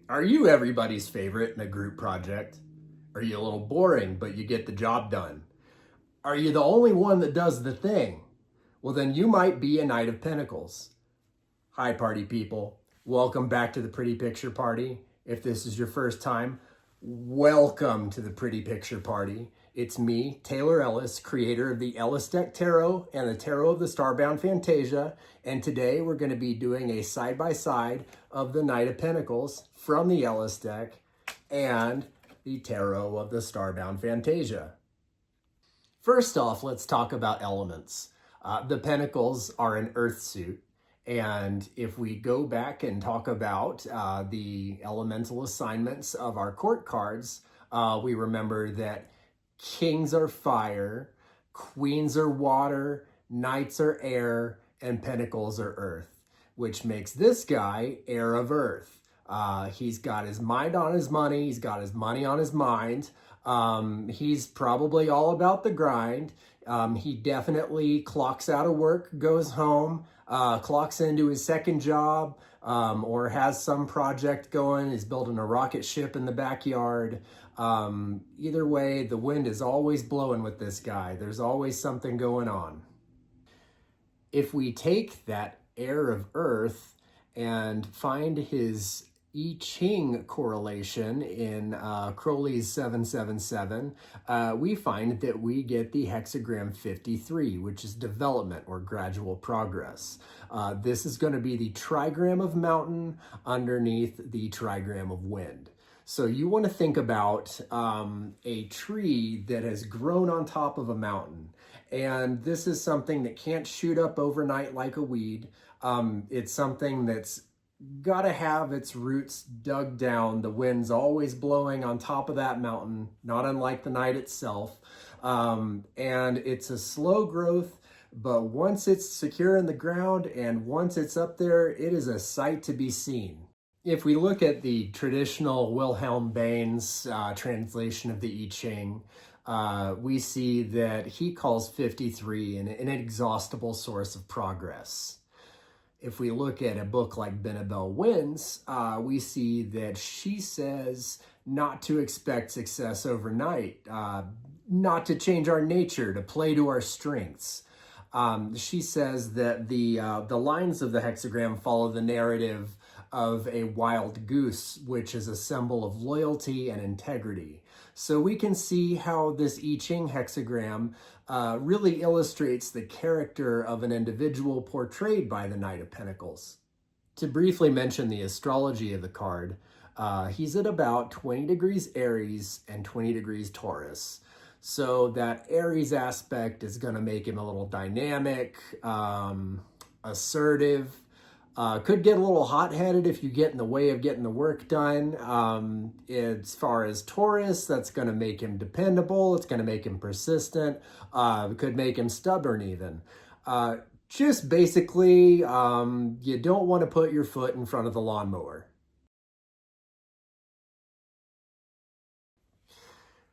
Are you everybody's favorite in a group project? Are you a little boring, but you get the job done? Are you the only one that does the thing? Well, then you might be a Knight of Pentacles. Hi, party people. Welcome back to the Pretty Picture Party. If this is your first time, welcome to the Pretty Picture Party. It's me, Taylor Ellis, creator of the Ellis Deck Tarot and the Tarot of the Starbound Phantasia. And today we're going to be doing a side-by-side of the Knight of Pentacles from the Ellis deck and the Tarot of the Starbound Phantasia. First off, let's talk about elements. The Pentacles are an earth suit. And if we go back and talk about the elemental assignments of our court cards, we remember that kings are fire, queens are water, knights are air, and pentacles are earth, which makes this guy heir of earth. He's got his mind on his money. He's got his money on his mind. He's probably all about the grind. He definitely clocks out of work, goes home, clocks into his second job, or has some project going. He's building a rocket ship in the backyard. Either way, the wind is always blowing with this guy. There's always something going on. If we take that heir of earth and find his I Ching correlation in Crowley's 777, we find that we get the hexagram 53, which is development or gradual progress. This is going to be the trigram of mountain underneath the trigram of wind. So you want to think about a tree that has grown on top of a mountain. And this is something that can't shoot up overnight like a weed. It's something that's got to have its roots dug down. The wind's always blowing on top of that mountain, not unlike the night itself. And it's a slow growth, but once it's secure in the ground and once it's up there, it is a sight to be seen. If we look at the traditional Wilhelm Baines translation of the I Ching, we see that he calls 53 an inexhaustible source of progress. If we look at a book like Benabel Wins, we see that she says not to expect success overnight, not to change our nature, to play to our strengths. She says that the lines of the hexagram follow the narrative of a wild goose, which is a symbol of loyalty and integrity. So we can see how this I Ching hexagram really illustrates the character of an individual portrayed by the Knight of Pentacles. To briefly mention the astrology of the card, he's at about 20 degrees Aries and 20 degrees Taurus. So that Aries aspect is going to make him a little dynamic, assertive, could get a little hot-headed if you get in the way of getting the work done. As far as Taurus, that's going to make him dependable. It's going to make him persistent. It could make him stubborn even. Just basically, you don't want to put your foot in front of the lawnmower.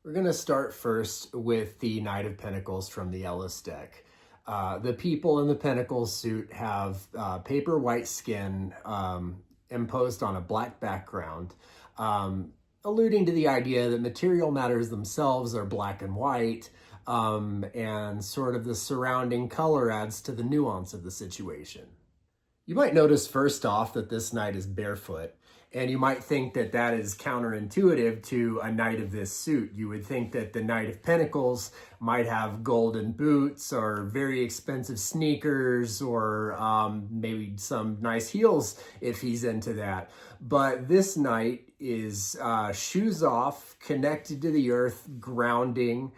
We're going to start first with the Knight of Pentacles from the Ellis deck. The people in the Pentacles suit have paper white skin imposed on a black background, alluding to the idea that material matters themselves are black and white, and sort of the surrounding color adds to the nuance of the situation. You might notice first off that this knight is barefoot. And you might think that that is counterintuitive to a knight of this suit. You would think that the Knight of Pentacles might have golden boots or very expensive sneakers or maybe some nice heels if he's into that. But this knight is shoes off, connected to the earth, grounding.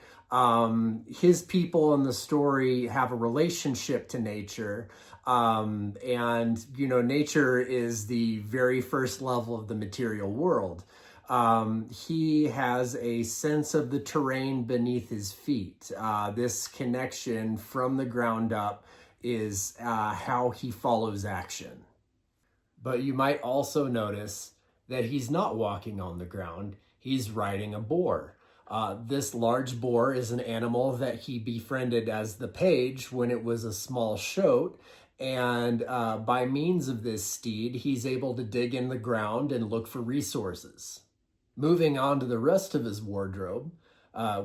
His people in the story have a relationship to nature. And, you know, nature is the very first level of the material world. He has a sense of the terrain beneath his feet. This connection from the ground up is how he follows action. But you might also notice that he's not walking on the ground. He's riding a boar. This large boar is an animal that he befriended as the page when it was a small shoat. And by means of this steed, he's able to dig in the ground and look for resources. Moving on to the rest of his wardrobe,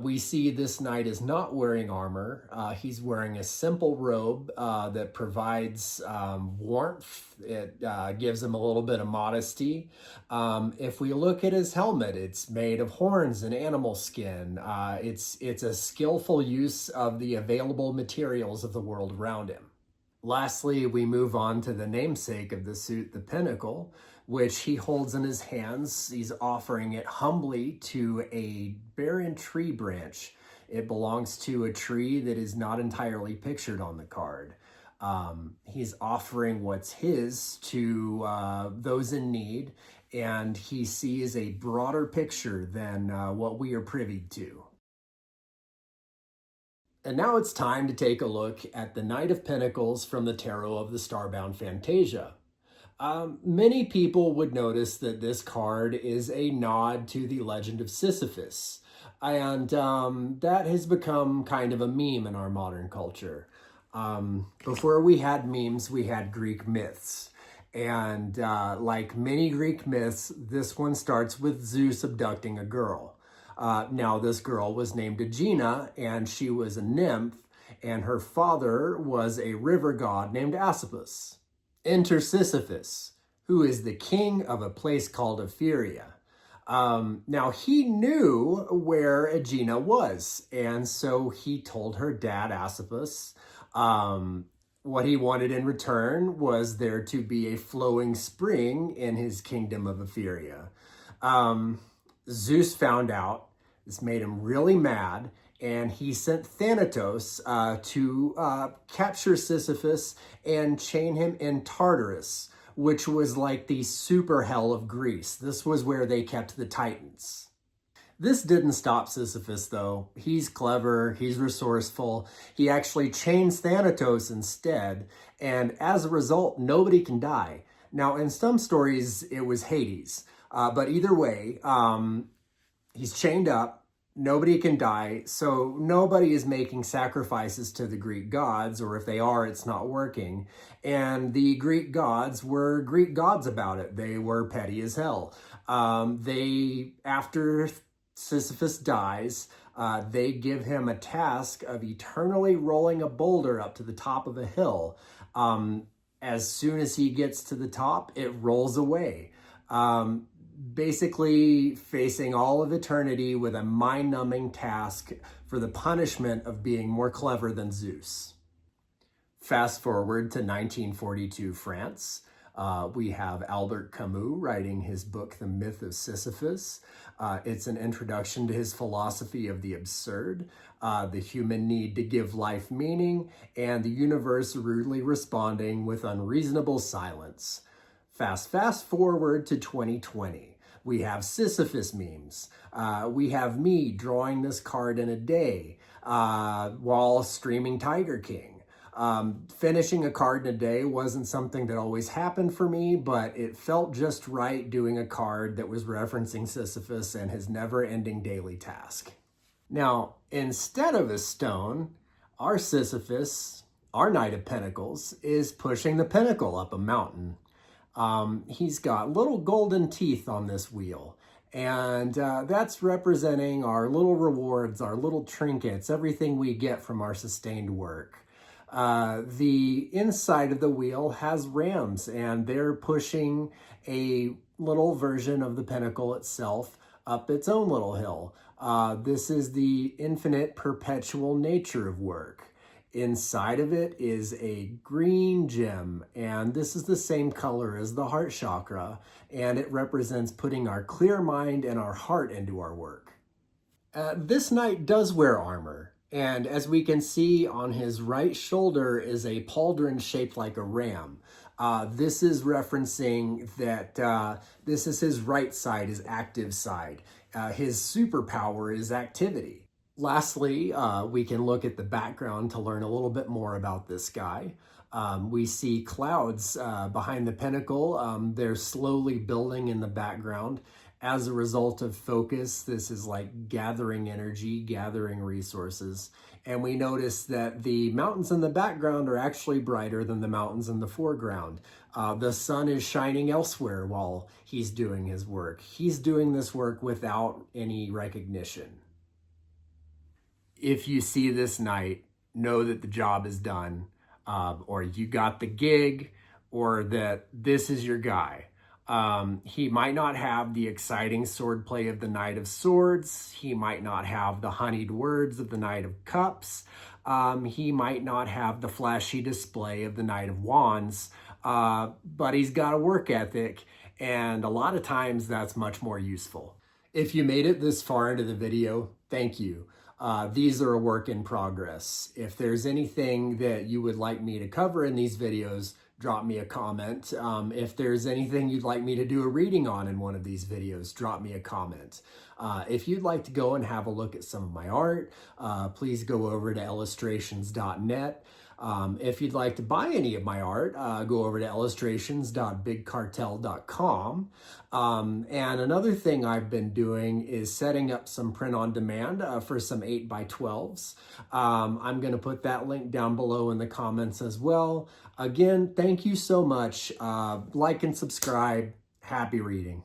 we see this knight is not wearing armor. He's wearing a simple robe that provides warmth. It gives him a little bit of modesty. If we look at his helmet, it's made of horns and animal skin. It's a skillful use of the available materials of the world around him. Lastly, we move on to the namesake of the suit, the Pinnacle, which he holds in his hands. He's offering it humbly to a barren tree branch. It belongs to a tree that is not entirely pictured on the card. He's offering what's his to those in need, and he sees a broader picture than what we are privy to. And now it's time to take a look at the Knight of Pentacles from the tarot of the Starbound Phantasia. Many people would notice that this card is a nod to the legend of Sisyphus. And that has become kind of a meme in our modern culture. Before we had memes, we had Greek myths. And like many Greek myths, this one starts with Zeus abducting a girl. Now, this girl was named Aegina, and she was a nymph, and her father was a river god named Asopus. Enter Sisyphus, who is the king of a place called Ephyria. Now, he knew where Aegina was, and so he told her dad, Asopus, what he wanted in return was there to be a flowing spring in his kingdom of Ephyria. Zeus found out. This made him really mad, and he sent Thanatos to capture Sisyphus and chain him in Tartarus, which was like the super hell of Greece. This was where they kept the Titans. This didn't stop Sisyphus, though. He's clever, he's resourceful. He actually chains Thanatos instead, and as a result, nobody can die. Now, in some stories, it was Hades, but either way, he's chained up, nobody can die, so nobody is making sacrifices to the Greek gods, or if they are, it's not working. And the Greek gods were Greek gods about it. They were petty as hell. After Sisyphus dies, they give him a task of eternally rolling a boulder up to the top of a hill. As soon as he gets to the top, it rolls away. Basically facing all of eternity with a mind-numbing task for the punishment of being more clever than Zeus. Fast forward to 1942 France. We have Albert Camus writing his book, The Myth of Sisyphus. It's an introduction to his philosophy of the absurd, the human need to give life meaning, and the universe rudely responding with unreasonable silence. Fast forward to 2020. We have Sisyphus memes. We have me drawing this card in a day while streaming Tiger King. Finishing a card in a day wasn't something that always happened for me, but it felt just right doing a card that was referencing Sisyphus and his never-ending daily task. Now, instead of a stone, our Sisyphus, our Knight of Pentacles, is pushing the pinnacle up a mountain. He's got little golden teeth on this wheel, and that's representing our little rewards, our little trinkets, everything we get from our sustained work. The inside of the wheel has rams, and they're pushing a little version of the pinnacle itself up its own little hill. This is the infinite, perpetual nature of work. Inside of it is a green gem, and this is the same color as the heart chakra, and it represents putting our clear mind and our heart into our work. This knight does wear armor, and as we can see on his right shoulder is a pauldron shaped like a ram. This is referencing that this is his right side, his active side. His superpower is activity. Lastly, we can look at the background to learn a little bit more about this guy. We see clouds behind the pinnacle. They're slowly building in the background. As a result of focus, this is like gathering energy, gathering resources. and we notice that the mountains in the background are actually brighter than the mountains in the foreground. The sun is shining elsewhere while he's doing his work. He's doing this work without any recognition. If you see this knight, know that the job is done, or you got the gig, or that this is your guy. He might not have the exciting swordplay of the Knight of Swords. He might not have the honeyed words of the Knight of Cups. He might not have the flashy display of the Knight of Wands, but he's got a work ethic, and a lot of times that's much more useful. If you made it this far into the video, thank you. These are a work in progress. If there's anything that you would like me to cover in these videos, drop me a comment. If there's anything you'd like me to do a reading on in one of these videos, drop me a comment. If you'd like to go and have a look at some of my art, please go over to illustrations.net. If you'd like to buy any of my art, go over to illustrations.bigcartel.com. And another thing I've been doing is setting up some print on demand for some 8x12s. I'm going to put that link down below in the comments as well. Again, thank you so much. Like and subscribe. Happy reading.